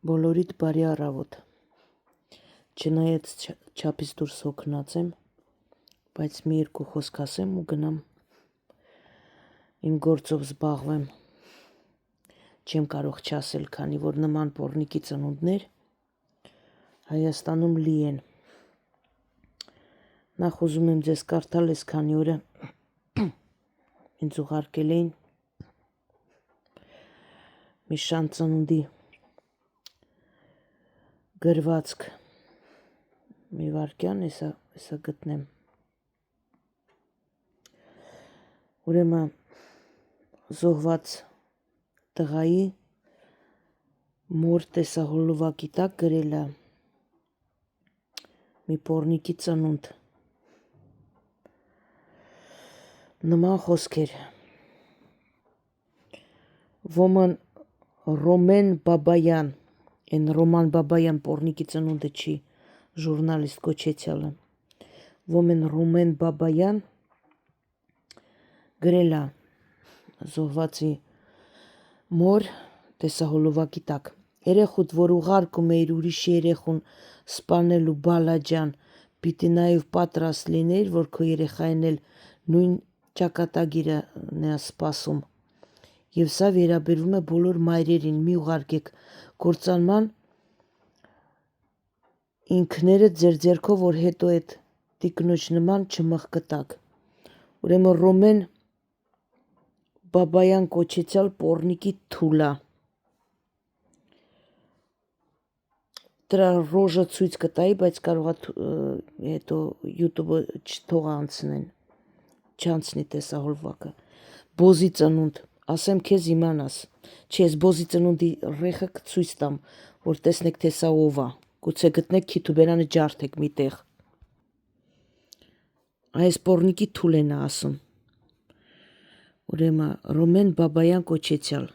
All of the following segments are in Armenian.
Բոլորիդ բարի առավոտ, չնայած չափից դուրս հոգնած եմ, բայց մի երկու խոսք ասեմ ու գնամ իմ գործով զբաղվեմ, չեմ կարող չասել, քանի որ նման պոռնիկի ծնունդներ Հայաստանում լի են, նախ ուզում եմ ձեզ կարդալ այս քանի օրը ինձ ուղարկել էին մի շան ծնունդի գրվածք, մի վարկյան, հեսա գտնեմ, ուրեմն զոհված տղայի մոր տեսահոլովակի տակ գրել է մի պոռնիկի ծնունդ, նման խոսքեր, Woman Roman Babayan, են Ռոման Բաբայան պոռնիկի ծնունդը չի, ժուրնալիստ կոչեցյալը, Woman Roman Babayan գրել է զոհվածի մոր տեսահոլովակի տակ, երեխուդ, որ ուղարկում էիր ուրիշ երեխուն սպանելու բալաջան, պիտի նաև պատրաստ լինեիր, որ քո երեխային էլ նույն ճակատագիրն է սպասում, և սա վերաբերվում է բոլոր մայրերին, մի ուղարկեք կործանման ինքներդ ձեր ձեռքով, որ հետո այդ տիկնոջ նման չմխկտակ, ուրեմն Ռոմեն Բաբայան կոչեցյալ պոռնիկի թուլա, դրա ռոժը ցույց կտայի, բայց կարող է հետո YouTube-ը չթող անցնեն, չանցնի տեսահոլովակը, բոզի ծնունդ, ասեմ քեզ իմանաս, չէ, ես բոզի ծնունդի ռեխը կցույց տամ, որ տեսնեք թե սա ով է, գուցե գտնեք քիթուբերանը ջարդեք մի տեղ, այս պոռնիկի թուլեն է ասում, ուրեմն Ռոմեն Բաբայան կոչեցյալ,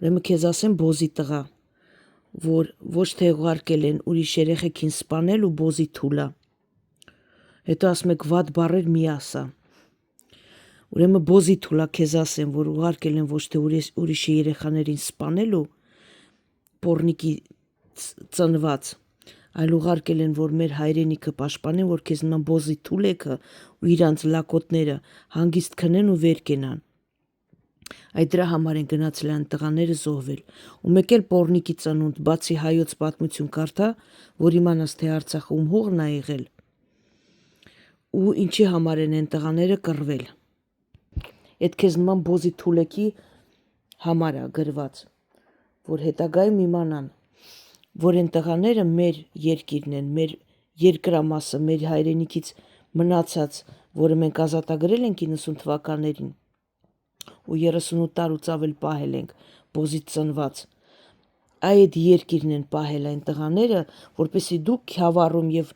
ուրեմն քեզ ասեմ բոզի տղա, որ ոչ թե ուղարկել են ուրիշ երեխեքին սպանել ու բոզի թուլա, հետո ասում եք վատ բառեր մի ասա, ուրեմն բոզի թուլա քեզ ասեմ, որ ուղարկել են ոչ թե ուրիշի երեխաներին սպանելու պոռնիկի ծնված, այլ ուղարկել են, որ մեր հայրենիքը պաշտպանեն, որ քեզ նման բոզի թուլեքը ու իրանց լակոտները հանգիստ քնեն ու վեր կենան, այդ դրա համար են գնացել են տղաները զոհվել, ու մեկ էլ պոռնիկի ծնունդ, բացի հայոց պատմություն կարդա, որ իմանաս թե Արցախը ում հողն է եղել, ու ինչի համար են տղաները կռվել, այդ քեզ նման բոզի թուլեկի համար է գրված, որ հետագայում իմանան, որ են տղաները մեր երկիրն են, մեր երկրամասը, մեր հայրենիքից մնացած, որը մենք ազատագրել ենք 90 թվականներին ու 38 տարուց ավել պահել ենք, բոզից ծնված, այդ երկիրն են պահել այն տղաները, որպեսզի դուք Քյավառում և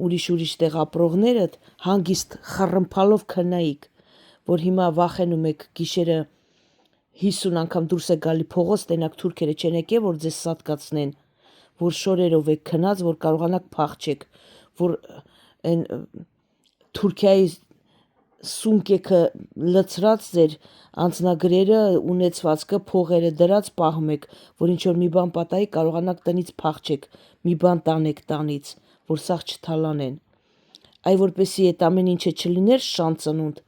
ուրիշ տեղ ապրողներդ հանգիստ խռմփալով քնայիք, որ հիմա վախենում եք գիշերը 50 անգամ դուրս է գալի փողոց, տենակ թուրքերը չեն եկել, որ ձեզ սատկացնեն, որ շորերով եք քնած, որ կարողանաք փախչեք, որ այն Թուրքիայի սունկեքը լցրած ձեր անձնագրերը, ունեցվածքը, փողերը դրած պահում եք, որ ինչ-որ մի բան պատահի, կարողանաք տնից փախչեք, մի բան տանեք տանից, որ սաղ չթալանեն, այ որպեսի այդ ամեն ինչը չլիներ շան ծնունդ,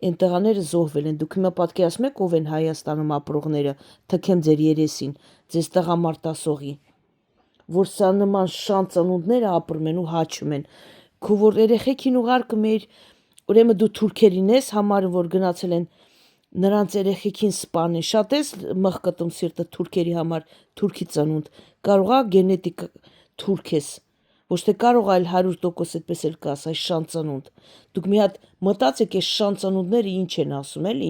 այն տղաները զոհվել են, դուք հիմա պատկերացնում եք ով են Հայաստանում ապրողները, թքեմ ձեր երեսին, ձեզ տղամարդասողի, որ սա նման շան ծնունդները ապրում են ու հաչում են, քո որ երեխեքին ուղարկում էիր, ուրեմն դու թուրքերին ես համարը, որ գնացել են նրանց երեխեքին սպանեն, շատ ես մխկտում սիրտը թուրքերի համար, թուրքի ծնունդ, կարող է գենետիկ թուրք ես, ոչ թե կարող այլ 100% այդպես էլ կաս, այս շան ծնունդ, դուք մի հատ մտածեք այս շան ծնունդները ինչ են ասում, էլի,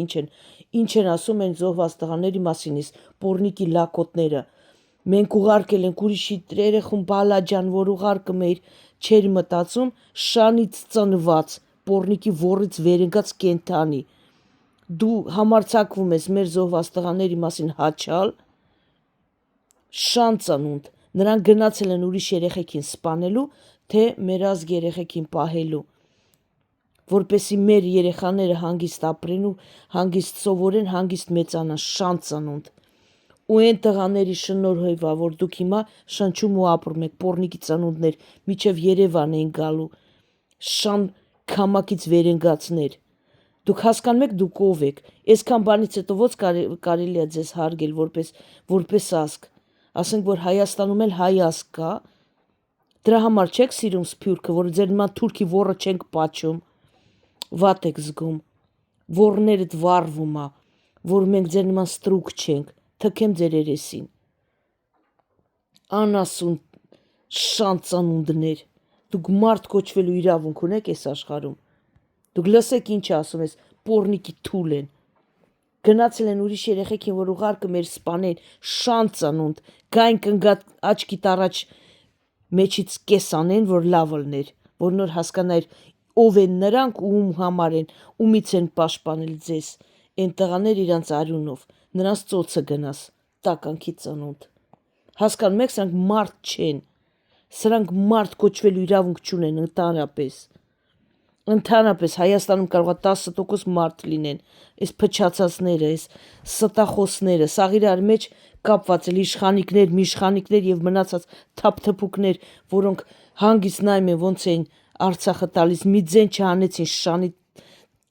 ինչ են ասում են զոհված տղաների մասինից, պոռնիկի լակոտները, մենք ուղարկել ենք ուրիշի երեխուն բալաջան, որ ուղարկում էիր, չեր մտածում, շանից ծնված, պոռնիկի ворից վերընկած կենթանի, դու համարձակվում ես մեր զոհված տղաների մասին հաչալ, շան ծնունդ, նրանք գնացել են ուրիշ երեխեքին սպանելու, թե մեր ազգ երեխեքին պահելու, որպեսի մեր երեխաները հանգիստ ապրեն ու հանգիստ սովորեն, հանգիստ մեծանան, շան ծնունդ, ու այն տղաների շնորհիվ ա, որ դուք հիմա շնչում ու ապրում եք, պոռնիկի ծնունդներ, միջև Երևան են գալու, շան քամակից վերընկածներ։ Դուք հասկանում եք դուք ով եք։ Այսքան բանից հետո ո՞ց կարելի է ձեզ հարգել որպես ազգ։ Ասենք որ Հայաստանում էլ հայ ազգ կա, դրա համար չեք սիրում Սփյուռքը, որ ձեր նման թուրքի ոռը չենք պատճում, վատ եք զգում, ոռներդ վառվում ա, որ մենք ձեր նման ստրուկ չենք, թքեմ ձեր երեսին։ Անասուն շան ծնունդներ, դուք մարդ կոչվելու իրավունք ունեք այս աշխարհում։ Դուք լսեք ինչ ասում ես, պոռնիկի թուլ են։ Գնացել են ուրիշ երեխեքին, որ ուղարկը մեր սպանեն, շան ծնունդ, գայն կնգատ աչքիդ առաջ մեջից կես անեն, որ լավ լներ, որ նոր հասկանայր ով են նրանք ու ում համար են, ումից են պաշտպանել ձեզ, այն տղաներ իրանց արյունով, նրանց ծոցը գնաս, տականքի ծնունդ։ Հասկանում եք, սրանք մարդ չեն, սրանք մարդ կոչվելու իրավունք չունեն ընդհանրապես։ Ընդհանրապես Հայաստանում կարող է 10% մարդ լինեն, այս փչացածները, այս ստախոսները, սաղ իրար մեջ կապված էլ իշխանիկներ, միշխանիկներ եւ մնացած թափթփուկներ, որոնք հանգիստ նայում են ոնց են Արցախը տալիս, մի ձեն չհանեցին շանի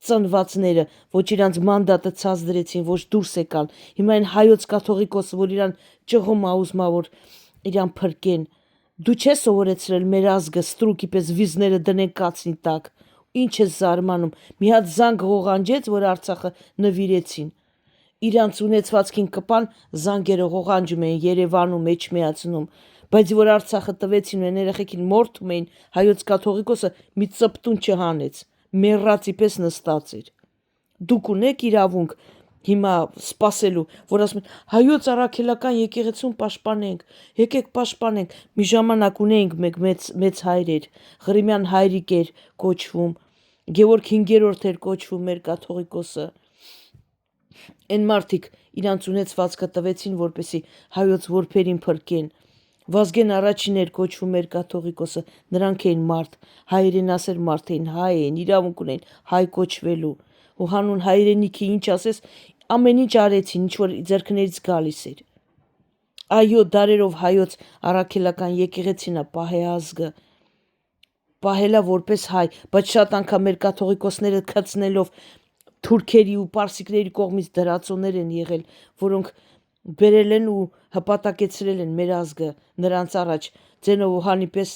ծնվածները, ոչ իրանց մանդատը ցած դրեցին, ոչ դուրս եկան։ Հիմա այն հայոց կաթողիկոսը, որ իրան ճղում ա ուզում ա, որ իրան փրկեն։ Դու չես սովորեցրել մեր ազգը ստրուկի պես վիզները դնեն կացնի տակ։ Ինչ է զարմանում, մի հատ զանգ ղողանջեց, որ Արցախը նվիրեցին։ Իրանց ունեցվածքին կպան զանգերը ղողանջում էին Երևանում էջմիածնում, բայց որ Արցախը տվեցին ու երեխեքին մորթում էին, հայոց կաթողիկոսը մի ծպտուն չհանեց, մեռածի պես նստած էր։ Դուք ունեք իրավունք հիմա սпасելու, որ ասում են հայոց առաքելական եկեղեցուն պաշտպանենք, եկեք պաշտպանենք։ Մի ժամանակ ունեինք մեկ մեծ հայրեր, Ղրիմյան հայրիկ էր կոչվում, Գևորգ 5-րդ էր կոչվում մեր կաթողիկոսը։ Այն մարդիկ իրանց ունեցվածքը տվեցին, որպեսի հայոց որբերին փրկեն։ Վազգեն առաջին էր կոչվում մեր կաթողիկոսը, նրանք էին մարդ, հայրենասեր մարդ էին, հայ էին, իրավունք ունեն հայ կոչվելու։ Ու հանուն հայրենիքի ինչ ասես, ամեն ինչ արեցին, ինչ որ ձեռքներից գալիս էր։ Այո, դարերով հայոց առաքելական եկեղեցին է պահե ազգը, պահելա որպես հայ, բայց շատ անգամ մեր կաթողիկոսները քծնելով թուրքերի ու պարսիկների կողմից դրածոներ են եղել, որոնք բերել են ու հպատակեցրել են մեր ազգը նրանց առաջ, ձենով ու հանի պես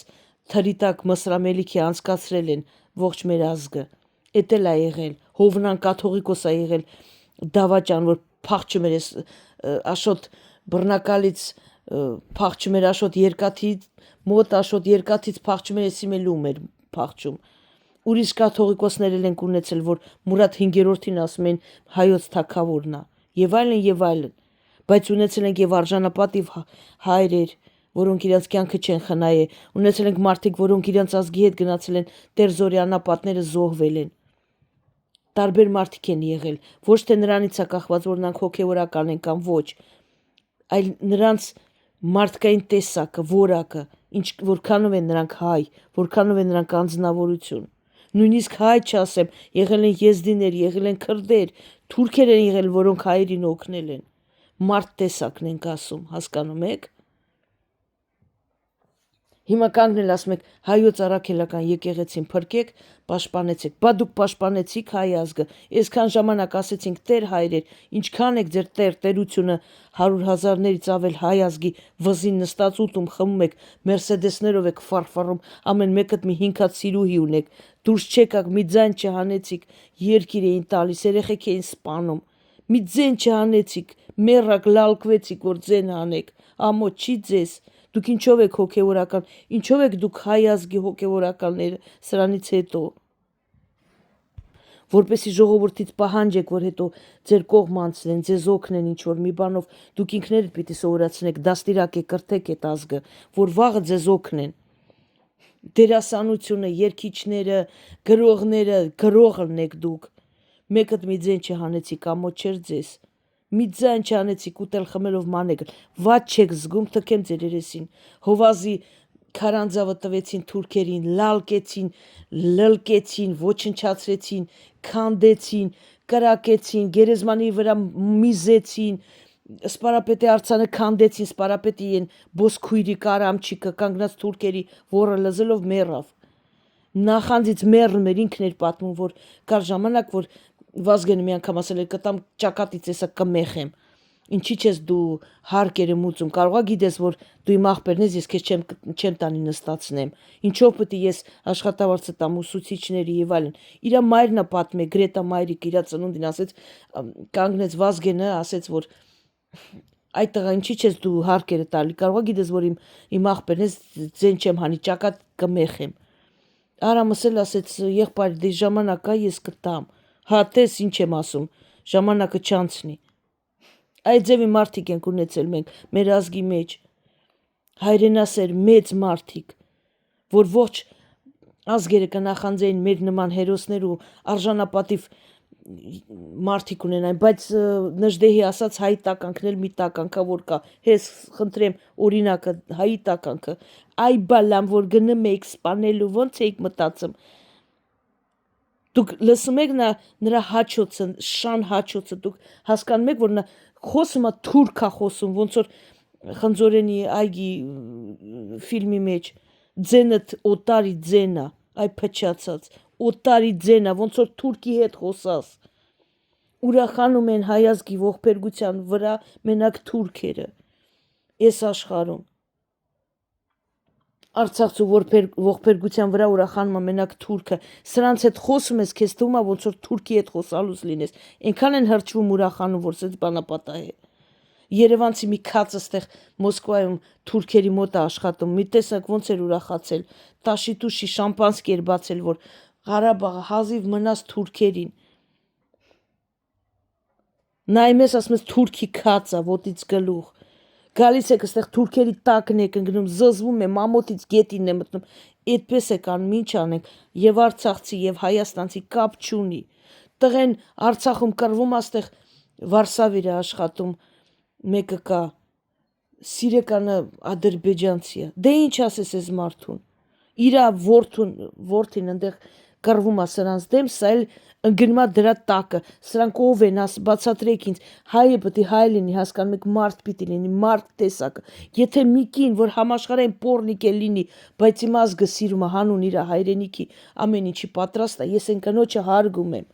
թրիտակ մսրամելիքի անցկացրել են ողջ մեր ազգը։ Էդ էլ ա եղել, Հովնան կաթողիկոս ա եղել դավաճան, որ փախչում էր Աշոտ բռնակալից, փախչում էր Աշոտ երկաթի մոտ, Աշոտ երկաթից փախչում էր, Սիմելում էր փախչում։ Ուրիշ կաթողիկոսներ են ունեցել, որ Մուրադ 5-րդին ասում են հայոց թագավորն է, եւ այլն եւ այլն, բայց ունեցել ենք եւ արժանապատիվ հայրեր, որոնք իրենց կյանքը չեն խնայել, ունեցել ենք մարդիկ, որոնք իրենց ազգի հետ գնացել են Տերզորի անապատները զոհվել են։ Տարբեր մարդիկ են եղել, ոչ թե նրանից է կախված, որ նրանք հոգեորական են կամ ոչ, այլ նրանց մարդկային տեսակը, որակը, որքանով են նրանք հայ, որքանով են նրանք անձնավորություն։ Նույնիսկ հայ չասեմ, եղել են եզդիներ, եղել են քրդեր, թուրքեր են եղել, որոնք հայերին օգնել են։ Մարդ տեսակն ենք ասում, հասկանում եք։ Հիմա կանգնել ասում եք հայոց առաքելական եկեղեցին փրկեք, պաշտպանեցեք։ Բա դուք պաշտպանեցիք հայ ազգը։ Այսքան ժամանակ ասեցինք Տեր հայրեր, ինչքան եք ձեր տերությունը 100,000-ներից ավել հայ ազգի վզին նստած ուտում խմում եք, մերսեդեսներով եք ֆարֆարում, ամեն մեկդ մի 5 հատ սիրուհի ունեք, դուրս չեկաք, մի ձայն չհանեցիք, երկիր էին տալիս, երեխեք էին սպանում, մի ձեն չհանեցիք, մեռակ լալկվեցիք, որ ձեն հանեք, ամոթ չի ձեզ։ Դուք ինչով եք հոգևորական, ինչով եք դուք հայ ազգի հոգևորականները սրանից հետո, որպեսի ժողովրդից պահանջեք, որ հետո ձեր կողմ անցնեն, ձեզ օգնեն ինչ-որ մի բանով, դուք ինքներդ պիտի սովորացնեք, դաստիարակեք, կրթեք այդ ազգը, որ վաղը ձեզ օգնեն։ Դերասանությունը, երգիչները, գրողները, գրողն եք դուք, մեկդ մի ձեն չհանեցիք, ամոթ չէր ձեզ։ Մի ձայն չանեցիք ուտել խմելով մանեք, վատ չեք զգում, թքեմ ձեր երեսին։ Հովազի քարանձավը տվեցին թուրքերին, լալկեցին, լլկեցին, ոչնչացրեցին, քանդեցին, կրակեցին, գերեզմանի վրա միզեցին, Սպարապետի արձանը քանդեցին, սպարապետի են բոսքույրի կարամչիկը կանգնած թուրքերի որը լզելով մեռավ։ Նախանձից մեռնում էր, ինքն էր պատմում, որ կար ժամանակ, որ Վազգենը մի անգամ ասել էր կտամ ճակատից եսա կմեխեմ։ Ինչի՞ չես դու հարկերը մուծում, կարողա գիտես, որ դու իմ աղբերն ես, ես քեզ չեմ տանի նստացնեմ։ Ինչով պետք է ես աշխատավարձը տամ ուսուցիչների եւ այլն։ Իրա մայրն է պատմե, Գրետա մայրիկը իրա ծնունդին ասեց, կանգնեց Վազգենը, ասեց, որ այդ տղա ինչի՞ չես դու հարկերը տալի, կարողա գիտես, որ իմ աղբերն ես, ձեն չեմ հանի, ճակատ կմեխեմ։ Արամս էլ ասեց, եղբայր, դե ժամանակ կա, ես կտամ։ Հա, տես ինչ եմ ասում, ժամանակը չանցնի։ Այդ ձևի մարդիկ ենք ունեցել մենք մեր ազգի մեջ, հայրենասեր մեծ մարդիկ, որ ոչ ազգերը կնախանձեին մեր նման հերոսներ ու արժանապատիվ մարդիկ ունենային, բայց Նժդեհի ասած հայի տականքն էլ մի տականքա որ կա, հես խնդրեմ օրինակը հայի տականքը, այ բալամ որ գնում եք սպանելու ոնց եք մտածում, դուք լսում եք նրա հաչոցը, շան հաչոցը, դուք հասկանում եք, որ նա խոսում է թուրք է խոսում, ոնց որ Խնձորենի այգի ֆիլմի մեջ, ձենդ օտարի ձենա, այ փչացած, օտարի ձենա, ոնց որ թուրքի հետ խոսած, ուրախանում են հայ ազգի ողբերգության վրա մենակ թուրքերը, այս աշխարհում, Արցախցու ողբերգության վրա ուրախանում է մենակ թուրքը, սրանց հետ խոսում ես, քեզ թվում է ոնց որ թուրքի հետ խոսալուց լինես, այնքան են հրճվում ուրախանում, որ սենց բանապատահ է։ Երևանցի մի քաց ստեղ Մոսկվայում թուրքերի մոտ է աշխատում, մի տեսակ ոնց էր ուրախացել, տաշի-տուշի շամպանսկի էր բացել, որ Ղարաբաղը հազիվ մնաց թուրքերին։ Նայում ես, ասում ես թուրքի քացա, ոտից գլուխ։ Գալիս եք այստեղ թուրքերի տակն եք ընկնում, զզվում է, մամոտից գետինն է մտնում։ Այդպես է կանում, ինչ անենք, եւ արցախցի եւ հայաստանցի կապ չունի։ Տղեն Արցախում կռվում, աստեղ Վարշավիր է աշխատում, մեկը կա, Սիրեկանը ադրբեջանցի է։ Դե ինչ ասես այս մարդուն։ Իրա որդին այնտեղ կռվում է սրանց դեմ, սա էլ ընկնում է դրա տակը։ Սրանք ով են, բացատրեք ինձ։ Հայը պետք է հայ լինի, հասկանում եք, մարդ պիտի լինի, մարդ տեսակը։ Եթե մի կին, որ համաշխարհային պոռնիկ է լինի, բայց իմ ազգը սիրում է հանուն իր հայրենիքի, ամեն ինչի պատրաստ է, ես այն կնոջը հարգում եմ։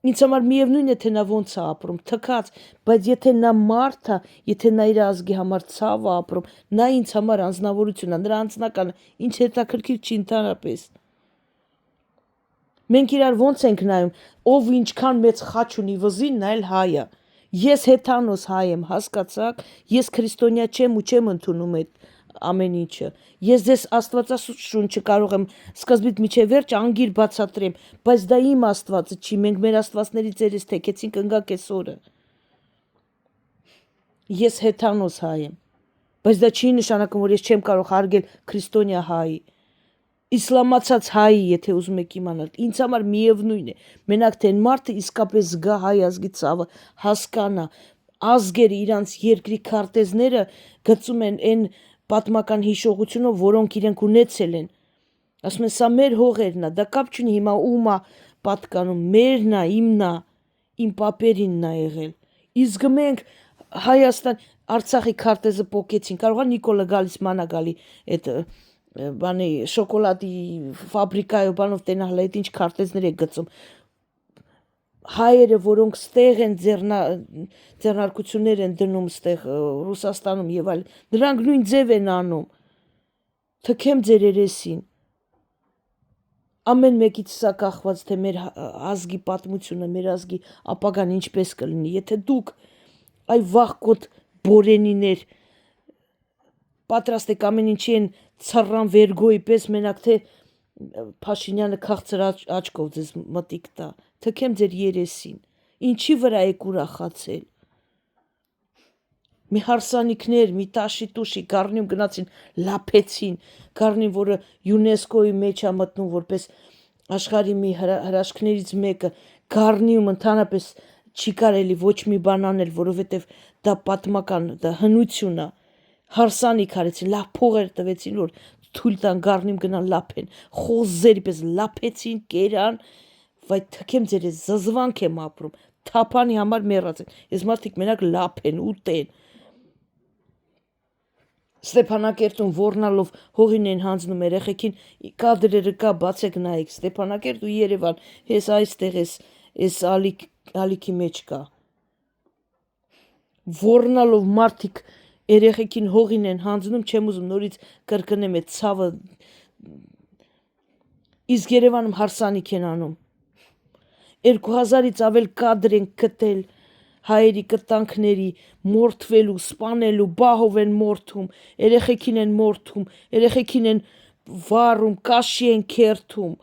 Ինձ համար միևնույն է, թե նա ոնց է ապրում, թքած, բայց եթե նա մարդ է, եթե նա իր ազգի համար ցավ է ապրում, նա ինձ համար անձնավորություն է, նրա անձնականը ինչ հետաքրքիր չի ընդհանրապես։ Մենք իրար ոնց ենք նայում, ով ինչքան մեծ խաչ ունի վզին, նա էլ հայ է։ Ես հեթանոս հայ եմ, հասկացաք, ես քրիստոնյա չեմ ու չեմ ընդունում այդ ամեն ինչը։ Ես ձեզ Աստվածաշունչը կարող եմ սկզբից մինչև վերջ անգիր բացատրեմ, բայց դա իմ Աստվածը չի, մենք մեր աստվածների ծերես թեքեցինք ընկակ այս օրը։ Ես հեթանոս հայ եմ, բայց դա չի նշանակում, որ ես չեմ կարող հարգել քրիստոնյա հայի, իսլամացած հայի, եթե ուզում եք իմանալ, ինձ համար միևնույն է, մենակ թե այն մարդը իսկապես զգա հայ ազգի ցավը, հասկանա, ազգերը իրանց երկրի քարտեզները գծում են այն պատմական հիշողությունով, որոնք իրենք ունեցել են։ Ասում են, սա մեր հողերն է, դա կապ չունի հիմա ում է պատկանում, մերն է, իմն է, իմ պապերինն է եղել։ Իսկ մենք Հայաստան, Արցախի քարտեզը պոկեցին, կարողա Նիկոլը գալիս մանա գալի այդ բանի շոկոլադի ֆաբրիկայով բանով տենալ այդ ինչ քարտեզներ է գծում։ Հայերը, որոնք ստեղ են ձեռնարկություններ են դնում ստեղ Ռուսաստանում եւ այլ, նրանք նույն ձև են անում։ Թքեմ ձեր երեսին։ Ամեն մեկից սա կախված, թե մեր ազգի պատմությունը, մեր ազգի ապագան ինչպես կլինի։ Եթե դուք այ վախկոտ բորենիներ պատրաստ եք ամեն ինչի են ցռան վերգոյի պես մենակ թե Փաշինյանը քաղցր աչքով ձեզ մտիկ տա, թքեմ ձեր երեսին, ինչի վրա եք ուրախացել։ Մի հարսանիքներ, մի տաշի-տուշի գառնիում գնացին, լափեցին, գառնին, որը ՅՈՒՆԵՍԿՕ-ի մեջ է մտնում որպես աշխարհի մի հրաշքներից մեկը, գառնիում ընդհանրապես չի կարելի ոչ մի բան անել, որովհետև դա պատմական, դա հնություն է։ Հարսանիք արեցին, լավ փողեր տվեցին, որ թույլ տան գառնիում գնան լափեն, խոզերի պես լափեցին, կերան, վայ թքեմ ձեր ես զզվանք եմ ապրում, թափանի համար մեռած են։ Այս մարդիկ մենակ լապ են, ուտեն։ Ստեփանակերտում ոռնալով հողին են հանձնում երեխեքին, կադրերը կա, բացեք նայեք, Ստեփանակերտ ու Երևան, ես այստեղ ես ալիքի մեջ կա։ Ոռնալով մարդիկ երեխեքին հողին են հանձնում, չեմ ուզում նորից կրկնեմ այդ ցավը, իսկ Երևանում հարսանիք են անում։ 2000-ից ավել կադր են գտել հայերի կտանքների, մորթվելու, սպանելու, բահով են մորթում, երեխեքին են մորթում, երեխեքին են վառում, կաշի են քերթում։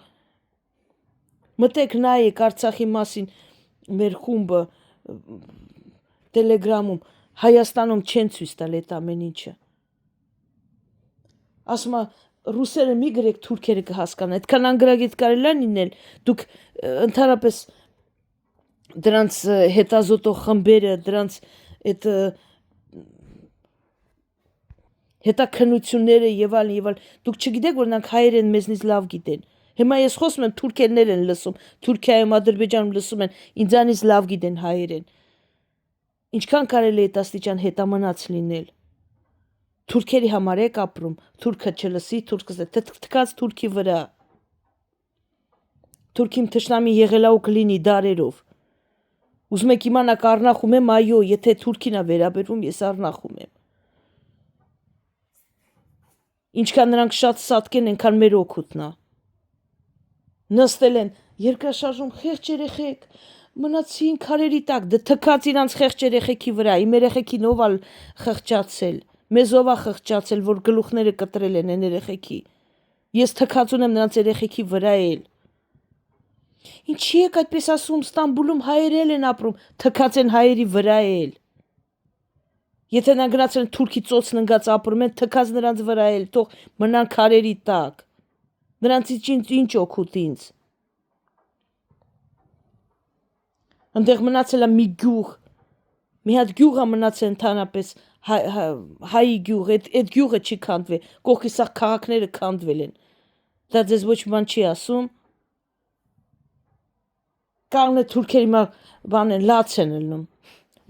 Մտեք նայեք Արցախի մասին մեր խումբը Տելեգրամում, Հայաստանում չեն ցույց տալ այդ ամեն ինչը։ Ասում ռուսերը մի գրեք, թուրքերը կհասկանան, այդքան անգրագետ կարելի է լինել, դուք ընդհանրապես դրանց հետազոտող խմբերը, դրանց այդ հետաքննությունները եւ այլն, դուք չգիտեք, որ նրանք հայերեն մեզնից լավ գիտեն։ Հիմա ես խոսում եմ, թուրքերներ են լսում, Թուրքիայում, Ադրբեջանում լսում են, ինձանից լավ գիտեն հայերեն։ Ինչքան կարելի է այդ աստիճան հետամնաց լինել։ Թուրքերի համար եք ապրում, թուրքը չլսի, թուրքը թքած թուրքի վրա։ Թուրքին թշնամի եղելա ու կլինի դարերով։ Ուզում եք իմանաք առնախում եմ, այո, եթե թուրքին է վերաբերվում, ես առնախում եմ։ Ինչքան նրանք շատ սատկեն, այնքան մեր օգուտն է։ Նստել են երկրաշարժում խեղճ երեխեք, մնացին քարերի տակ, դե թքած իրանց խեղճ երեխեքի վրա, իմ երեխեքին ով ալ խղճացել, մեզ ով է խղճացել, որ գլուխները կտրել են այն երեխեքի։ Ես թքած ունեմ նրանց երեխեքի վրա էլ։ Ինչի եք այդպես ասում, Ստամբուլում հայեր են ապրում, թքած են հայերի վրա էլ։ Եթե նա գնացել են թուրքի ծոցն ընկած ապրում են, թքած նրանց վրա էլ, թող մնան քարերի տակ։ Նրանցից ինչ օգուտ ինձ։ Այնտեղ մնացել է մի գյուղ, մի հատ գյուղ է մնացել ընդհանրապես հայի գյուղ, այդ գյուղը չի քանդվել, կողքի սաղ քաղաքները քանդվել են։ Դա ձեզ ոչ բան չի ասում։ Կաղն է թուրքերի բան են, լաց են ելնում։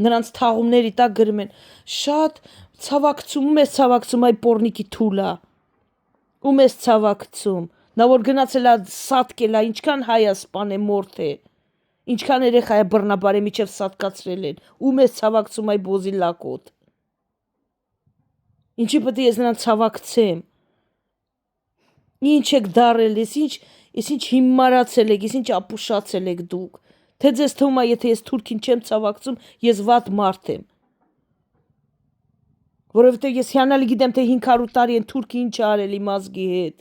Նրանց թաղումների տակ գրում են, շատ ցավակցում, ում ես ցավակցում այ պորնիկի թուլա։ Ում ես ցավակցում։ Նա որ գնացել է սատկել է, ինչքան հայ է սպանել մորթե։ Ինչքան երեխա է բռնաբարի միջև սատկացրել են։ Ում ես ցավակցում այ բոզի լակոտ։ Ինչի պետք է ես նրան ցավակցեմ։ Ինչ եք դարել, ես ինչ հիմարացել եք, ես ինչ ապուշացել եք դուք։ Թե ձեզ թվում է, եթե ես թուրքին չեմ ցավակցում, ես վատ մարդ եմ։ Որովհետև ես հիանալի գիտեմ, թե 500 տարի են թուրքը ինչ արել իմ ազգի հետ։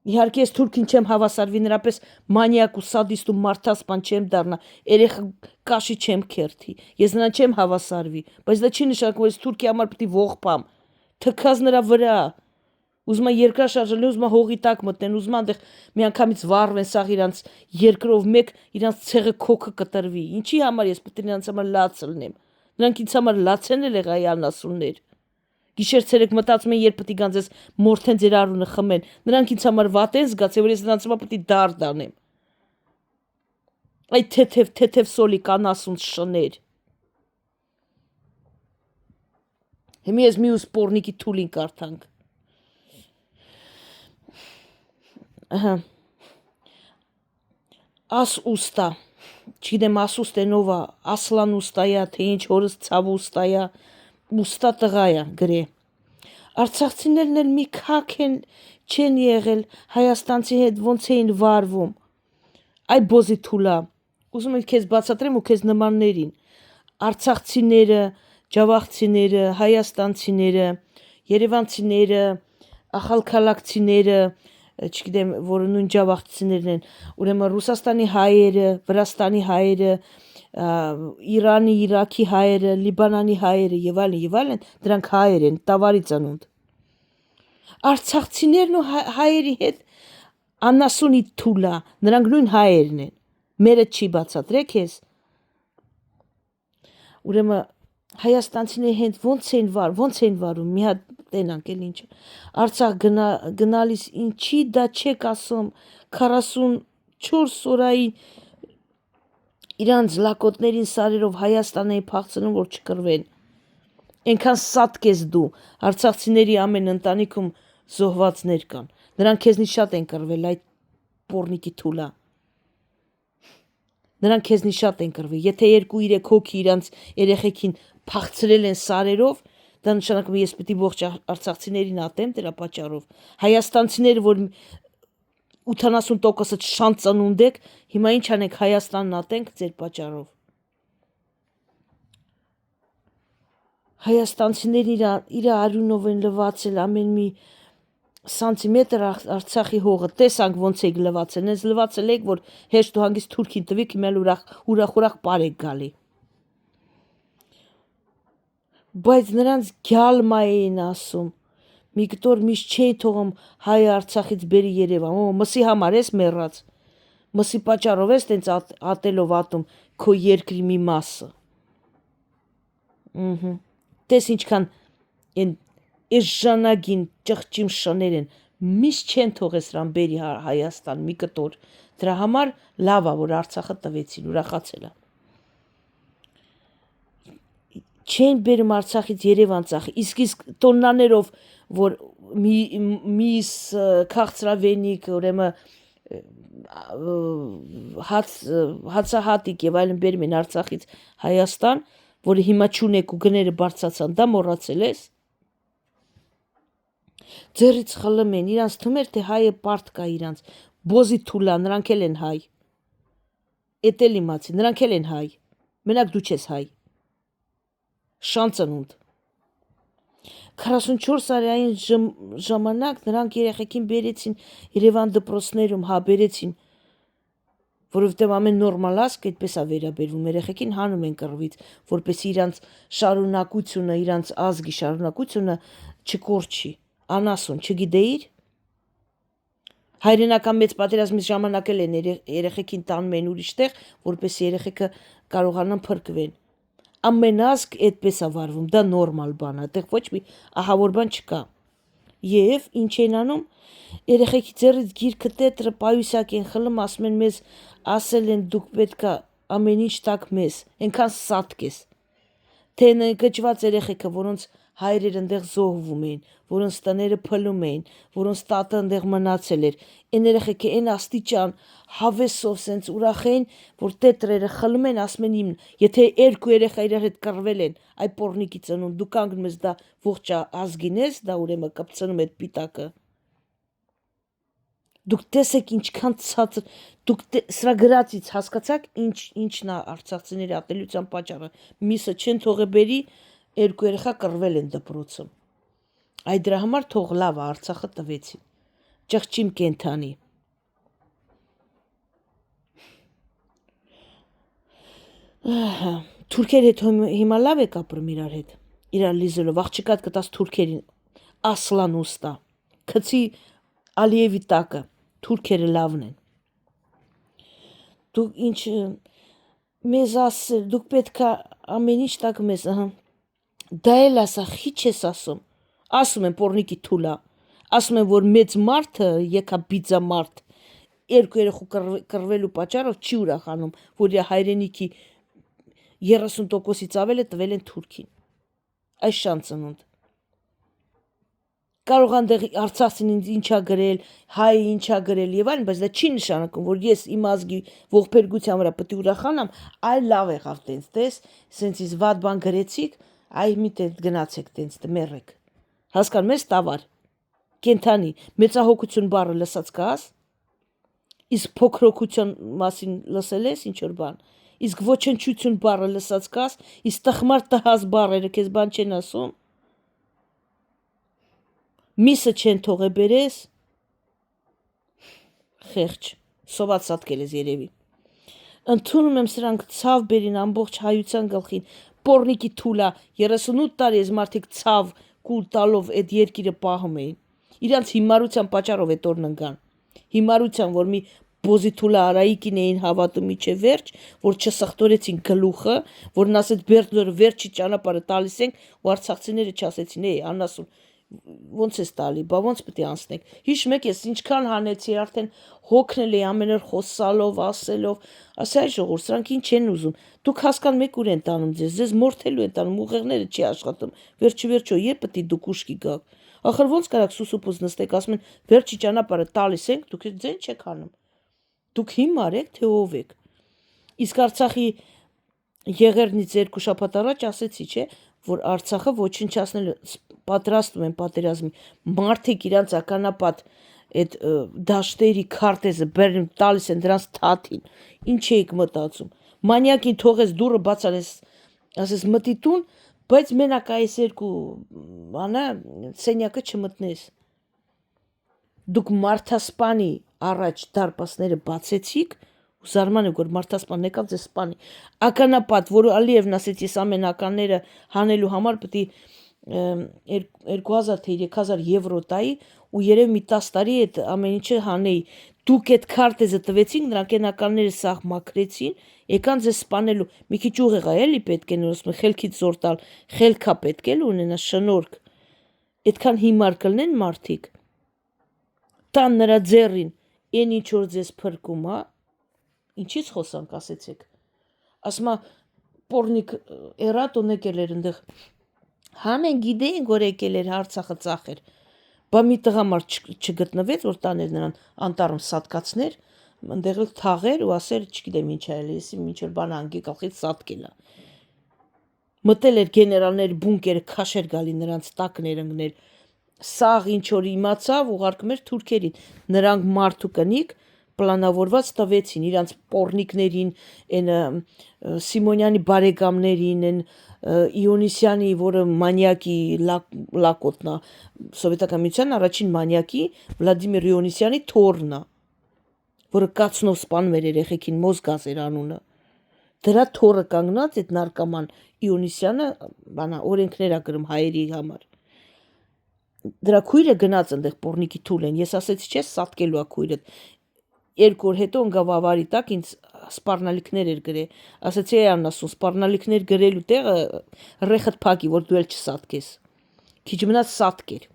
Իհարկե ես թուրքին չեմ հավասարվի, նրապես մանիակ ու սադիստ ու մարդասպան չեմ դառնա, երեխա կաշի չեմ քերթի, ես նրան չեմ հավասարվի, բայց դա չի նշանակում, որ ես թուրքի համար պետք է ողբամ, թքած նրա վրա, ուզում եմ երկրաշարժել, ուզում եմ հողի տակ մտնեն, ուզում եմ այնտեղ միանգամից վառվեն սաղ իրանց երկրով մեկ, իրանց ցեղը քոքը կտրվի, ինչի համար ես պետք է նրանց համար լաց լնեմ, նրանք ինձ համար լաց են եղել այ անասուններ։ Գիշեր ցերեկ մտածում են, երբ պետք է գանձես մորթեն ձեր արունը խմեն։ Նրանք ինձ համար վատ են զգացել, որ ես նրանց համար պետք է դարդ անեմ։ Այ թեթև սոլի կանասուն շներ։ Հիմա ես մյուս պորնիկի թուլին կարդանք։ Ահա։ Աս ուստա։ Չգիտեմ ասուստեն ով է, ասլան ուստայա, թե ինչ հորս ցավ ուստայա, ուստա տղա է գրե։ Արցախցիներն էլ մի քակ չեն եղել հայաստանցի հետ ոնց էին վարվում։ Այ բոզի թուլա։ Ուզում եմ քեզ բացատրեմ ու քեզ նմաններին։ Արցախցիները, ջավախցիները, հայաստանցիները, երևանցիները, ախալքալակցիները, չգիտեմ, որը նույն ջավախցիներն են, ուրեմն Ռուսաստանի հայերը, Վրաստանի հայերը, Իրանի, Իրաքի հայերը, Լիբանանի հայերը եւ այլն, դրանք հայեր են, տավարի ծնունդ։ Արցախցիներն ու հայերի հետ անասունի թուլա, նրանք նույն հայերն են։ Մերը չի բացատրեք ես։ Ուրեմն հայաստանցիների հետ ոնց էին վարում, մի հատ տենանք էլ ինչ։ Արցախ գնալիս ինչի դա չեք ասում 44 օրայի իրանց լակոտներին սարերով Հայաստան էին փախցնում, որ չկռվեն։ Այնքան սատկ ես դու, արցախցիների ամեն ընտանիքում զոհվածներ կան։ Նրանք քեզնից շատ են կռվել, այդ պոռնիկի թուլա։ Նրանք քեզնից շատ են կռվել։ Եթե 2-3 հոգի իրանց երեխեքին փախցրել են սարերով, դա նշանակում է ես պիտի ողջ արցախցիներին ատեմ դրա պատճառով։ Հայաստանցիները, որ 80%-ը շանց ծնունդ եք, հիմա ինչ անենք, Հայաստանն ատենք ձեր պատճառով։ Հայաստանցիներն իր արյունով են լվացել ամեն մի սանտիմետր Արցախի հողը, տեսանք ոնց եք լվացել, ես լվացել եք, որ հեշտ ու հանգիստ Թուրքին տվիք, հիմա ուրախ պարեք գալի։ Բայց նրանց գյալմա էին ասում, մի կտոր միշտ չէի թողում հայը Արցախից բերի Երևան, մսի համար ես մեռած, մսի պատճառով ես տենց ատելով ատում քո երկրի մի մասը։ Տես ինչքան այս ժանագին ճղճիմ շներ են, միշտ չեն թողես ռան բերի Հայաստան մի կտոր, դրա համար լավ է, որ Արցախը տվեցին, ուրախացել է։ Չեն բերում Արցախից Երևան ծախի, իսկ տոննաներով, որ միս, քաղցրավենիք, ուրեմն հացահատիկ եւ այլն բերում են Արցախից Հայաստան, որը հիմա չունեք ու գները բարձրացան, դա մոռացել ես։ Ձեռից խլում են, իրանց թվում էր, թե հայը պարտ կա իրանց, բոզի թուլա, նրանք էլ են հայ։ Էդ էլ իմացի, նրանք էլ են հայ, մենակ դու չես հայ։ Շանցնունդ 44 տարեային ժամանակ նրանք երեխեքին բերեցին Երևան դպրոցներում, բերեցին, որովհետև ամեն նորմալ ազգ այդպես է վերաբերվում, երեխեքին հանում են կռվից, որպեսզի իրանց շարունակությունը, իրանց ազգի շարունակությունը չկորչի, անասուն, չգիտեիր։ Հայրենական մեծ պատերազմի ժամանակ էլ են երեխեքին տանում են ուրիշ տեղ, որպեսզի երեխեքը կարողանան փրկվեն։ Ամեն ազգ այդպես է վարվում, դա նորմալ բան է, այդտեղ ոչ մի ահավոր բան չկա։ Եվ ինչ են անում, երեխեքի ձեռից գիրքը տետրը պայուսակ են խլում, ասում են մեզ, ասել են դուք պետք է ամեն ինչ տաք մեզ, այնքան սատկ ես։ Թե գճված երեխեքը, որոնց հայրերը ընդեղ զոհվում էին, որոնց տները փլում էին, որոնց տատը ընդեղ մնացել էր, այն երեխեքը այն աստիճան հավեսով սենց ուրախ էին, որ տետրերը խլում են, ասում են իմ, եթե 2 երեխա իրար հետ կռվել են, այ պոռնիկի ծնունդ, դու կանգնում ես դա ողջ ազգին ես, դա ուրեմն կպցնում այդ պիտակը։ Դուք տեսեք ինչքան ցածր, դուք սրա գրածից հասկացաք ինչն է արցախցիների ատելության պատճառը։ Միսը չեն թողե բերի, 2 երեխա կռվել են դպրոցում։ Այդ դրա համար թող լավ է Արցախը տվեցին։ Ճղճիմ կենթանի։ Թուրքերի հետ հիմա լավ եք ապրում իրար հետ, իրար լիզելով, աղջկատ կտաս թուրքերին, ասլան ուստա, քցի Ալիևի տակը, թուրքերը լավն են։ Դուք ինչ մեզ ասել, դուք պետք է ամեն ինչ տակ մեզ, դա էլ ասա, խիչ ես ասում են պոռնիկի թուլա, ասում են, որ մեծ մարդը, եկա բիձա մարդ, 2 երեխու կռվելու պատճառով չի ուրախանում, որ իր հայրենիքի 30%-ից ավելը տվել են Թուրքին։ Այս շանցնունդ։ Կարող անդեղ Արցախցին ինչա գրել, հայը ինչա գրել եւ այլն, բայց դա չի նշանակում, որ ես իմ ազգի ողբերգության վրա պետք է ուրախանամ, այլ լավ եղավ տենց, տես, սենց իս վատ բան գրեցիք, այ մի տենց գնացեք տենց, մեռեք։ Հասկանում ես տավար։ Կենթանի, մեծահոգություն բառը լսած կաս, իսկ փոքրօգություն մասին լսել ես ինչ որ բան, իսկ ոչնչություն բառը լսած կաս, իսկ տխմար տհազ բառերը քեզ բան չեն ասում։ Միսը չեն թողե բերես, խեղճ, սոված սատկել ես երևի։ Ընդունում եմ սրանք ցավ բերին ամբողջ հայության գլխին, պոռնիկի թուլա, 38 տարի ես մարդիկ ցավ կուլ տալով այդ երկիրը պահում էին։ Իրանց հիմարության պատճառով այդ օրն ընկան։ Հիմարության, որ մի բոզի թուլա Արայիկին էին հավատում իջե վերջ, որ չսխտորեցին գլուխը, որն ասեց Բերդները վերջի ճանապարհը տալիս ենք, ու արցախցիները չասեցին, անասուն ոնց ես տալի, բա ոնց պետք է անցնեք։ Հիշում եք, ես ինչքան հանեցի, արդեն հոգնել էի ամեն օր խոսալով, ասելով, ասա այ ժողովուրդ, սրանք ինչ են ուզում։ Դուք հասկանում եք ուր են տանում ձեզ մորթելու են տանում, ուղեղները չի աշխատում։ Վերջիվերջո երբ պետք է դուք ուշքի գաք։ Ախր ոնց կարաք սուսուփուց նստեք, ասում են վերջի ճանապարհը տալիս ենք, դուք ձեն չեք անում։ Դուք հիմար եք, թե ով եք։ Իսկ Արցախի Եղեռնից 2 շաբաթ առաջ ասեցի, չէ, որ Արցախը ոչնչացնել պատրաստում են պատերազմի։ Մարդիկ իրանց ականապատ այդ դաշտերի քարտեզը բերում տալիս են դրանց թաթին։ Ինչ եք մտածում։ Մանյակին թողես դուրը բացալես, ասես մտի տուն, բայց մենակ այս երկու սենյակը չմտնես։ Դուք մարդասպանի առաջ դարպասները բացեցիք, ու զարման եք, որ մարդասպանն եկավ ձեզ սպանի։ Ականապատ, որ Ալիևն ասեց, ես ամեն ականները հանելու համար պետք է 2000 թե 3000 եվրո տայի ու երևի մի 10 տարի այդ ամեն ինչը հանեի։ Դուք այդ քարտեզը տվեցինք, նրանք այն ականները սաղ մաքրեցին, եկան ձեզ սպանելու։ Մի քիչ ուղեղ է էլի պետք է նորսում խելքից զոր տալ, խելքա պետք է ունենա շնորհք։ Այդքան հիմար կլնեն մարդիկ։ Տան նրա ձեռին, այն ինչ որ ձեզ փրկում, հա։ Ինչից խոսանք, ասեցեք։ Ասма պորնիկ էրատոն եկել էր այնտեղ։ Համեն գիտեին, որ եկել էր Արցախը ծախեր։ Բա մի տղամարդ չգտնվեց, որ տաներ նրան անտառում սատկացներ, այնտեղ էլ թաղեր ու ասեր, չգիտեմ ինչ այլ, ես ինչ որ բան անգի գլխից սատկելա։ Մտել էր գեներալների բունկերը, քաշեր գալի նրանց տակներ ընկներ։ Սաղ ինչ որ իմացավ, ուղարկում էր թուրքերին։ Նրանք մարդու կնիկ պլանավորված տվեցին իրանց պորնիկներին, այն Սիմոնյանի բարեկամներին, այն Իոնիսյանի, որը մանյակի լակոտնա, սովետական միության առաջին մանյակի Վլադիմիր Իոնիսյանի թոռնա, որը կացնով սպանում էր երեխեքին, Մոզգազ էր անունը։ Դրա թոռը կանգնած այդ նարկաման Իոնիսյանը, օրենքներ ա գրում հայերի համար։ Դրա քույրը գնաց այնտեղ պորնիկի թուլեն, ես ասեցի, չէ, սատկելու ա քույրը։ 2 օր հետո ընկավ ավարի տակ ինձ սպառնալիքներ էր գրե։ Ասեցի անասուն սպառնալիքներ գրելու տեղը ռեխդ փակի, որ դու էլ չսատկես։ Քիչ մնաց սատկեր։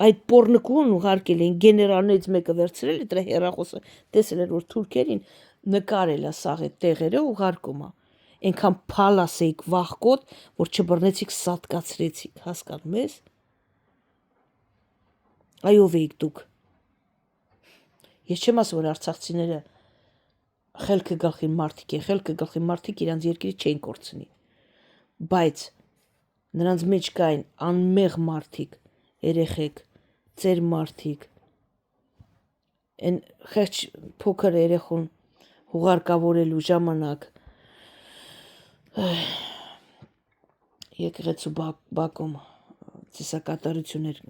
Այդ պորնիկուն ուղարկել էին գեներալներից մեկը վերցրել է դրա հեռախոսը, տեսել էր որ թուրքերին նկարել է սաղ այդ տեղերը ուղարկում է։ Այնքան փալաս էիք վախկոտ, որ չբռնեցիք սատկացրեցիք, հասկանում ես։ Այով էիք դուք։ Ես չեմ ասում, որ արցախցիները խելքը գլխին մարդիկ է, խելքը գլխին մարդիկ իրանց երկրի չէին կորցնի։ Բայց նրանց մեջ կային անմեղ մարդիկ, երեխեք, ծեր մարդիկ, այն խեղճ փոքր երեխուն հուղարկավորելու ժամանակ եկեղեցու բակում ծիսակատարություններ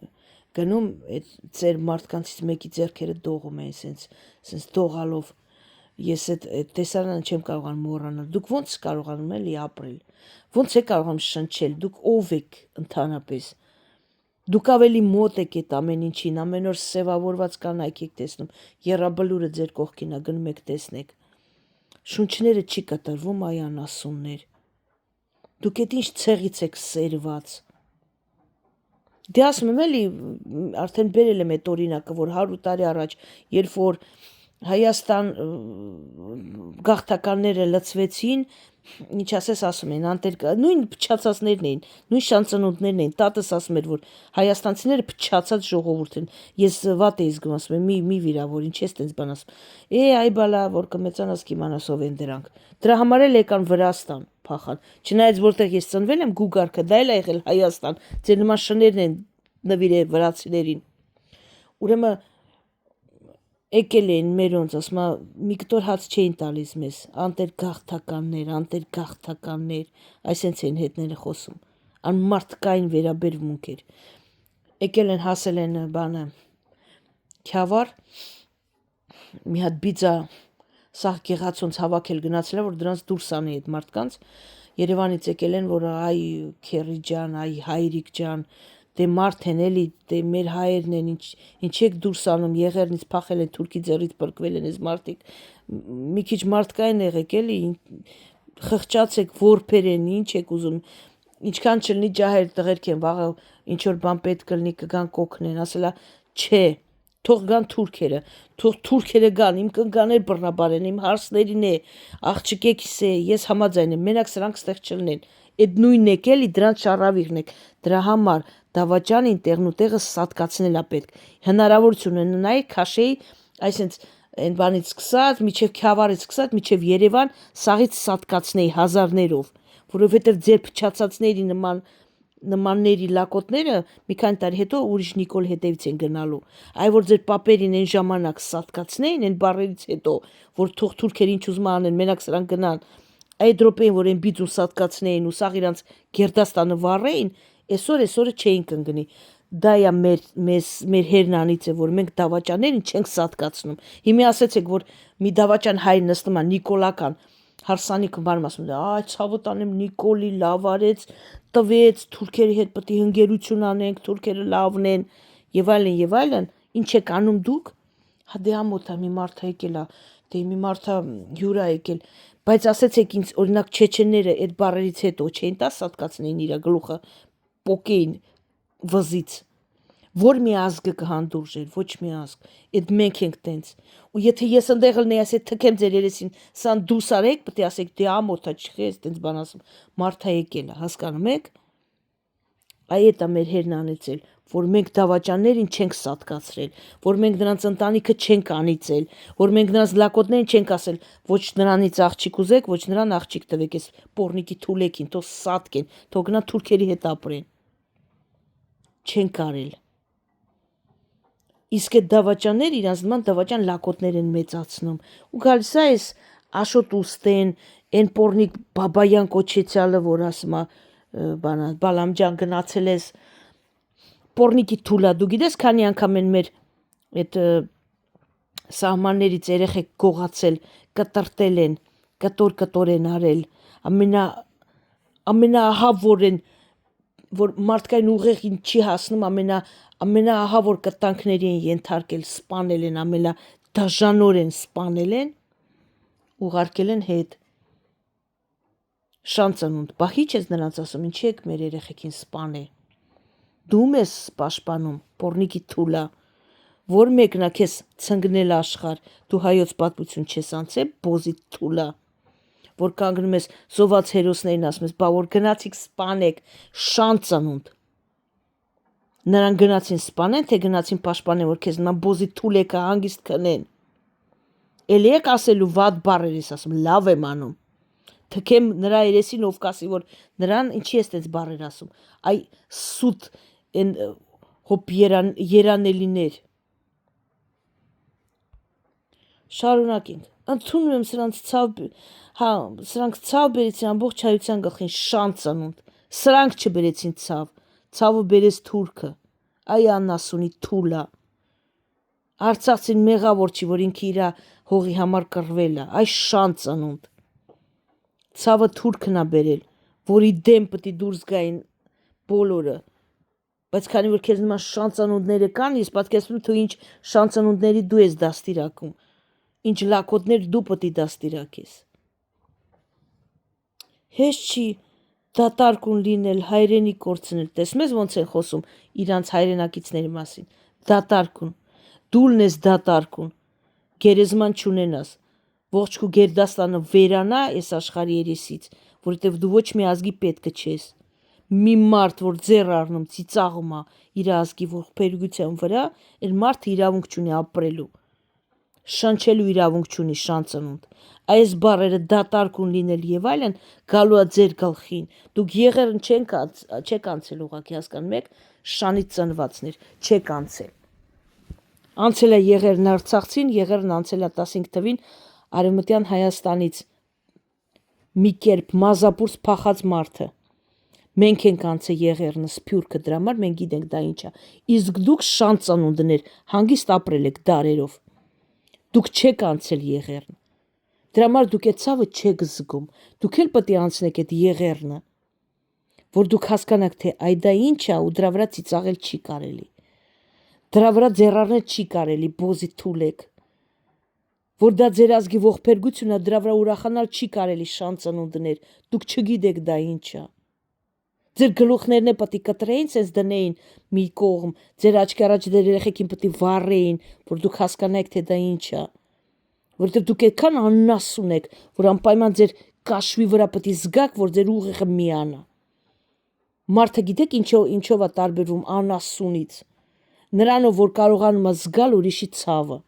գնում, այդ ծեր մարդկանցից մեկի ձեռքերը դողում էին, սենց դողալով, ես այդ տեսարանը չեմ կարողանում մոռանալ, դուք ոնց կարողանում էլի ապրել, ոնց է կարողանում շնչել, դուք ով եք ընդհանրապես, դուք ավելի մոտ եք այդ ամեն ինչին, ամեն օր սևավորված կանայք եք տեսնում, եռաբլուրը ձեր կողքին ա գնում եք տեսնեք, շունչները չի կտրվում այ անասուններ, դուք այդ ինչ ցեղից եք սերված։ Դե ասում եմ էլի, արդեն բերել եմ այդ օրինակը, որ 100 տարի առաջ, երբ որ Հայաստան գաղթականները լծվեցին, ինչ ասես ասում էին, նույն փչացածներն էին, նույն շանծնունդներն էին, տատս ասում էր, որ հայաստանցիները փչացած ժողովուրդ են, ես վատ էի զգում, ասում եմ, մի վիրավոր, ինչ ես տենց բան ասում, այ բալա, որ կմեծանաս կիմանաս ով են դրանք, դրա համար էլ եկան Վրաստան, փախան, չնայած որտեղ ես ծնվել եմ գուգարքը, դա էլ ա եղել Հայաստան, ձեր նման շներն են նվիրել վրացիներին, ուրեմն եկել էին մերոնց, ասում մի կտոր հաց չէին տալիս մեզ, անտեր գաղթականներ, այսենց էին հետները խոսում, անմարդկային վերաբերմունք էր, եկել են հասել են բանը, Քյավառ, մի հատ բիձա սաղ գեղացոնց հավաքել գնացել է, որ դրանց դուրս անի այդ մարդկանց, Երևանից եկել են, որ այ քերի ջան, այ հայրիկ ջան, դե մարդ են էլի, դե մեր հայերն են, ինչ եք դուրս անում, Եղեռնից փախել են, թուրքի ձեռից պրկվել են այս մարդիկ, մի քիչ մարդկային եղեք էլի, խղճացեք, որբեր են, ինչ եք ուզում, ինչքան չլինի ջահել տղերք են, վաղը ինչ որ բան պետք կլինի կգան կօգնեն, ասելա չէ, թող գան թուրքերը, թող թուրքերը գան, իմ կնկաներ բռնաբարեն, իմ հարսներին է, աղջիկեքիս է, ես համաձայն եմ, մենակ սրանք ստեղ չլինեն։ Այդ նույնն եք էլի, դրանց շառավիղն եք։ Դրա համար դավաճանին տեղն ու տեղը սատկացնել է պետք։ Հնարավորություն ունենայի քաշեի, այսինքն այն բանից սկսած, միջև Քյավառից սկսած, միջև Երևան, սաղից սատկացնեի հազարներով, որովհետև ձեր փչացածների նմանների լակոտները մի քանի տարի հետո ուրիշ Նիկոլ հետևից են գնալու։ Այ որ ձեր պապերին այն ժամանակ սատկացնեին այն բառերից հետո, որ թող թուրքերը ինչ ուզում անեն, մենակ սրանք գնան, այդ րոպեին որ այն բիծու սատկացնեին ու սաղ իրանց գերդաստանը վառեին, այսօրը չէին կընկնի։ Դա է մեր հերնանից է, որ մենք դավաճաններին չենք սատկացնում։ Հիմա ասեցեք, որ մի դավաճան հայ նստում է Նիկոլական հարսանիքը բանում ասում է, այ ցավը տանեմ Նիկոլի լավ արեց, տվեց, թուրքերի հետ պետք է հնգերություն անենք, թուրքերը լավն են եւ այլն, ինչ եք անում դուք։ Հա դե ամոթա մի մարդ է եկել է, դե մի մարդ է հյուր է եկել, բայց ասեցեք ինձ օրինակ չեչենները այդ բառերից հետո չէին տա սատկացնեին իր գլուխը պոկեին վզից։ Որ մի ազգը կհանդուրժեր, ոչ մի ազգ, այդ մենք ենք տենց։ Ու եթե ես ընդեղ լինեի, ասեի թքեմ ձեր երեսին, սան դուս արեք, պետք է ասեք դե ամոթա չի, ես տենց բան ասում, մարդա եկել է, հասկանում եք։ Այ դա մեր հերն անեցել, որ մենք դավաճաններին չենք սատկացրել, որ մենք նրանց ընտանիքը չենք անիծել, որ մենք նրանց լակոտներին չենք ասել, ոչ նրանից աղջիկ ուզեք, ոչ նրան աղջիկ տվեք, այս պորնիկի թուլեկին, թող սատկեն, թող գնա թուրքերի հետ ապրեն։ Չենք արել։ Իսկ այդ դավաճանները իրանց նման դավաճան լակոտներ են մեծացնում։ Ու գալիս է այս Աշոտ Ուստեն, այն պորնիկ Բաբայան կոչեցյալը, որ ասում է Բալամ ջան գնացել ես պորնիկի թուլա, դու գիտես քանի անգամ են մեր այդ սահմաններից երեխեք գողացել, կտրտել են, կտոր են արել, ամենաահավոր են, որ մարդկային ուղեղին չի հասնում, ամենաահավոր կտանքների են ենթարկել, սպանել են, ամենադաժանորեն սպանել են, ուղարկել են հետ։ Շանցանունդ, բախի չես նրանց ասում, ինչի եք մեր երեխեքին սպանել։ Դու ես պաշտպանում, պորնիկի թուլա, որ մեկնա քեզ ցնգնել աշխարհ, դու հայոց պատմություն չես անցել, բոզի թուլա, որ կանգնում ես զոհված հերոսներին ասում ես, բա որ գնացիք սպանեք, շանցանունդ։ Նրան գնացին սպանեն, թե գնացին պաշտպանեն, որ քեզ նման բոզի թուլեկը հանգիստ քնեն։ Էլի եք ասելու վատ բառեր ես ասում, լավ եմ անում։ Թքեմ նրա երեսին ով կասի, որ նրան ինչի ես տենց բառեր ասում։ Այ սուտ են հոպ երանելիներ։ Շարունակենք։ Ընդունում եմ սրանք ցավ բերեցին ամբողջ հայության գլխին, շանցանունդ։ Սրանք չբերեցին ցավ, ցավը բերեց թուրքը։ Այ անասունի թուլա։ Արցախցին մեղավոր չի, որ ինքը իր հողի համար կռվել է, այ շանցանունդ։ Ցավը թուրքն է բերել, որի դեմ պետք է դուրս գային բոլորը։ Բայց քանի որ քեզ նման շանցանունդները կան, ես պատկերացնում եմ, թե ինչ շանցանունդների դու ես դաստիարակում, ինչ լակոտներ դու պետք է դաստիարակես։ Հեշտ չի դատարկուն լինել, հայրենի կորցնել։ Տեսնում ես ոնց են խոսում իրանց հայրենակիցների մասին։ Դատարկուն։ Դուլն ես դատարկուն։ Գերեզման չունենաս։ Ողջ քո գերդաստանը վերանա այս աշխարհի երեսից, որովհետև դու ոչ մի ազգի պետքը չես։ Մի մարդ, որ ձեռ առնում, ծիծաղում է իր ազգի ողբերգության վրա, այն մարդը իրավունք չունի ապրելու։ Շնչելու իրավունք չունի շանցանունդ։ Այս բառերը դատարկուն լինել եւ այլն գալու է ձեր գլխին։ Դուք եղերն չեք անցել ուղղակի, հասկանում եք, շանից ծնվածներ, չեք անցել։ Անցել է եղերն Արցախցին, եղերն անցել է 15 թվին Արևմտյան Հայաստանից մի կերպ մազապուրս փախած մարդը։ Մենք ենք անցել եղերնը, սփյուռքը, դրա համար մենք գիտենք դա ինչ է։ Իսկ դուք շանցանունդներ հանգիստ ապրել եք դարերով։ Դուք չեք անցել եղերն։ Դրա համար դուք այդ ցավը չեք զգում։ Դուք էլ պետք է անցնեք այդ եղերնը, որ դուք հասկանաք, թե այ դա ինչ է ու դրա վրա ծիծաղել չի կարելի։ Դրա վրա ձեռարնել չի կարելի, բոզի թուլեք։ Որ դա ձեր ազգի ողբերգություն է, դրա վրա ուրախանալ չի կարելի շանցանունդներ։ Դուք չգիտեք դա ինչ է։ Ձեր գլուխներն է պետք է կտրեին, sense դնեին մի կողմ, ձեր աչքի առաջ ձեր երեխեքին պետք է վառեին, որ դուք հասկանաք թե դա ինչ է, որովհետև դուք այդքան աննասուն եք, որ անպայման ձեր կաշվի վրա պետք է զգաք, որ ձեր ուղեղը միանա։ Մարդը գիտեք ինչով է տարբերվում անասունից, նրանով, որ կարողանում է զգալ ուրիշի ցավը։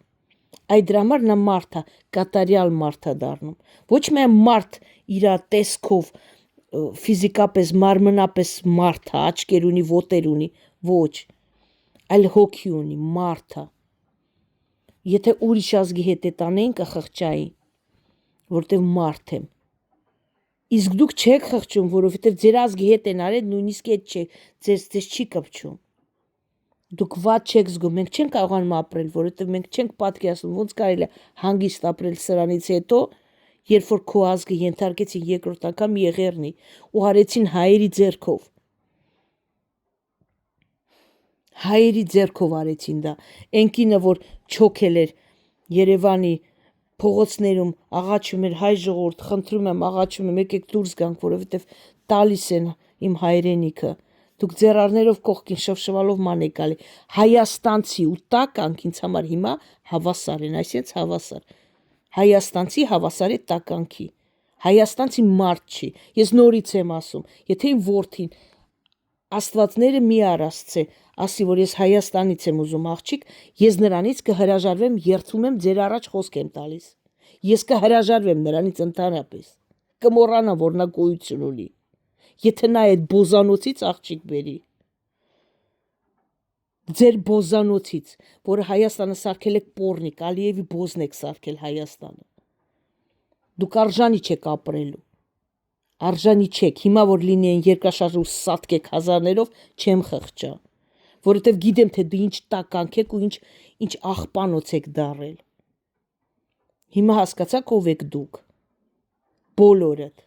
Այդ դրա համար նա մարդ է, կատարյալ մարդ է դառնում։ Ոչ միայն մարդ իր տեսքով ֆիզիկապես, մարմնապես մարդ է, աչքեր ունի, ոտեր ունի, ոչ, այլ հոգի ունի, մարդ է։ Եթե ուրիշ ազգի հետ է տանեին, կխղճայի, որտև մարդ եմ։ Իսկ դուք չեք խղճում, որովհետև ձեր ազգի հետ են արել, նույնիսկ այդ չէ, ձեզ չի կպչում։ Դուք վատ չեք զգում, մենք չենք կարողանում ապրել, որովհետև մենք չենք պատկերացնում, ոնց կարելի է հանգիստ ապրել սրանից հետո, երբ որ քո ազգը ենթարկեցին երկրորդ անգամ Եղեռնի ու արեցին հայերի ձեռքով։ Հայերի ձեռքով արեցին դա։ Էնկինը, որ չոքել էր Երևանի փողոցներում, աղաչում էր հայ ժողովուրդ, խնդրում եմ, աղաչում եմ, եկեք դուրս գանք, որովհետև տալիս են իմ հայրենիքը։ Դուք ձեռարներով կողքին շվշվալով ման եք գալի։ Հայաստանցի ու տականք ինձ համար հիմա հավասար են, այսինքն հավասար։ Հայաստանցի հավասար է տականքի։ Հայաստանցի մարդ չի։ Ես նորից եմ ասում, եթե իմ որդին Աստվածները մի առասցե, ասի, որ ես Հայաստանից եմ ուզում աղջիկ, ես նրանից կհրաժարվեմ, երդվում եմ, ձեր առաջ խոսք եմ տալիս։ Ես կհրաժարվեմ նրանից ընդհանրապես։ Կմոռանամ, որ նա գոյություն ունի։ Եթե նա այդ բոզանոցից աղջիկ բերի։ Ձեր բոզանոցից, որը Հայաստանը սարքել եք պոռնիկ, Ալիևի բոզն եք սարքել Հայաստանը։ Դուք արժանի չեք ապրելու։ Արժանի չեք, հիմա որ լինի են երկրաշարժ ու սատկեք հազարներով, չեմ խղճա, որովհետև գիտեմ, թե դու ինչ տականք եք ու ինչ աղբանոց եք դառել։ Հիմա հասկացաք ով եք դուք, բոլորդ։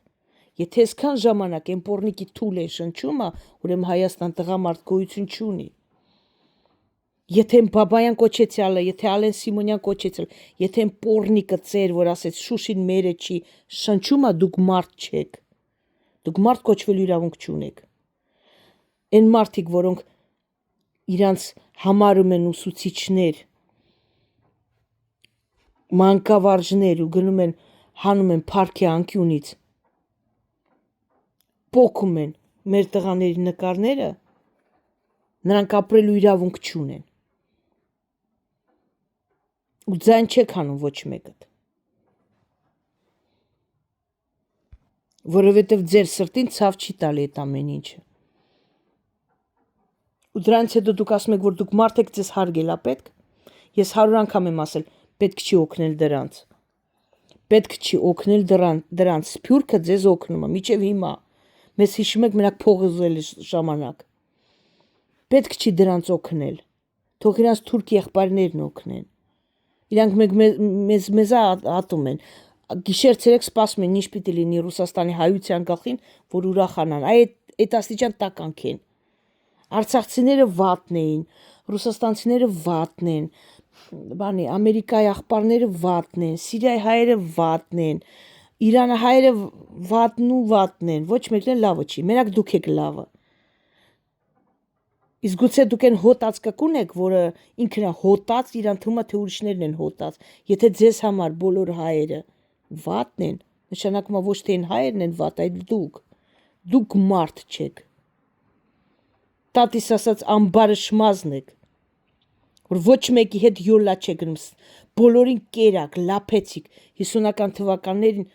Եթե այսքան ժամանակ են պոռնիկի թուլ են շնչում, ուրեմն Հայաստան տղամարդ գոյություն չունի։ Եթե Բաբայան կոչեցյալը, եթե Ալեն Սիմոնյան կոչեցել, եթե պոռնիկը ծեր, որ ասեց Շուշին մերը չի, շնչում, դուք մարդ չեք։ Դուք մարդ կոչվելու իրավունք չունեք։ Այն մարդիկ, որոնք իրանց համարում են ուսուցիչներ, մանկավարժներ ու գնում են, հանում են փառքի անկյունից, պոկում են մեր տղաների նկարները, նրանք ապրելու իրավունք չունեն։ Ու ձայն չեք հանում ոչ մեկդ։ Որովհետև ձեր սրտին ցավ չի տալի այդ ամեն ինչը։ Ու դրանից հետո դուք ասում եք, որ դուք մարդ եք, ձեզ հարգել է պետք։ Ես 100 անգամ եմ ասել, պետք չի օգնել դրանց։ Պետք չի օգնել դրանց, սփյուռքը ձեզ օգնում է, մինչև հիմա։ Մեզ հիշում եք, մենակ փող ուզել ժամանակ։ Պետք չի դրանց օգնել։ Թող իրանց թուրք եղբայրներն օգնեն։ Իրանք մեզ ատում են։ Գիշեր ցերեկ սպասում են, ինչ պիտի լինի Ռուսաստանի հայության գլխին, որ ուրախանան։ Այդ աստիճան տականք են։ Արցախցիները վատն էին, ռուսաստանցիները վատն են, Ամերիկայի աղբարները վատն են, Սիրիայի հայերը վատն են, Իրանը հայերը վատն են, ոչ մեկն լավը չի, մենակ դուք եք լավը։ Իսկ գուցե դուք են հոտած կկուն եք, որը ինքն է հոտած, իրան թվում է, թե ուրիշներն են հոտած։ Եթե ձեզ համար բոլոր հայերը վատն են, նշանակում է ոչ թե այն հայերն են վատ, այլ դուք մարդ չեք։ Տատիս ասած ամբարը շմազն եք, որ ոչ մեկի հետ յոլա չեք գնում, բոլորին կերակ, լափեցիք, 50-ական թվականներին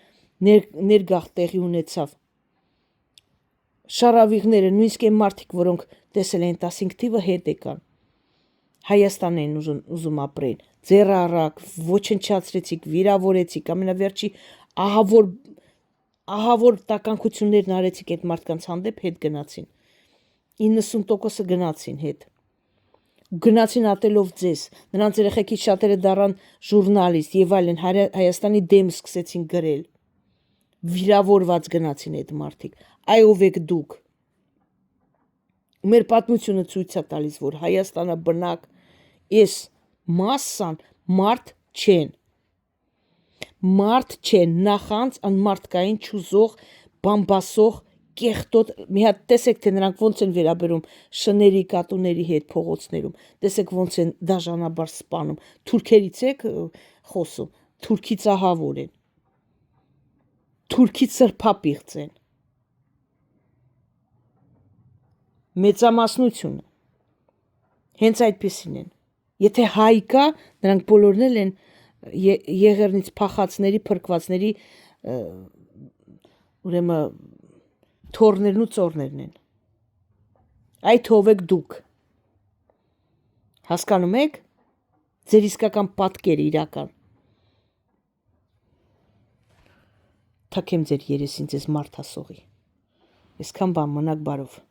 ներգաղթ տեղի ունեցավ։ Շարավիղները, նույնիսկ այն մարդիկ, որոնք տեսել են 15 թիվը հետ եկան։ Հայաստան են ուզում ապրել, ձեռառակ, ոչնչացրեցիք, վիրավորեցիք, ամենավերջի ահավոր տականքություններն արեցիք այդ մարդկանց հանդեպ, հետ գնացին։ 90%-ը գնացին հետ։ Գնացին ատելով ձեզ, նրանց երեխեքից շատերը դառան ժուրնալիստ եւ այլն, Հայաստանի դեմ սկսեցին գրել։ Վիրավորված գնացին այդ մարդիկ։ Այ ով եք դուք։ Մեր պատմությունը ցույց է տալիս, որ Հայաստանը բնակ էս մասսան մարդ չեն։ Մարդ չեն, նախանց անմարդկային չուզող, բամբասող կեղտոտ, մի հատ տեսեք, թե նրանք ոնց են վերաբերում շների, կատուների հետ փողոցներում, տեսեք ոնց են դաժանաբար սպանում, թուրքերից եք խոսում, թուրքի ծահավոր են, թուրքի սրբապիղծ են, մեծամասնությունը, հենց այդպիսին են, եթե հայ կա, նրանք բոլորն էլ են եղերնից փախածների, փրկվածների ուրեմն թորներն ու ծորներն են, այդ ով եք դուք, հասկանում եք, ձեր իսկական պատկերը իրական, թքեմ ձեր երեսին ձեզ մարդ ասողի, այսքան բան մնաք բարով։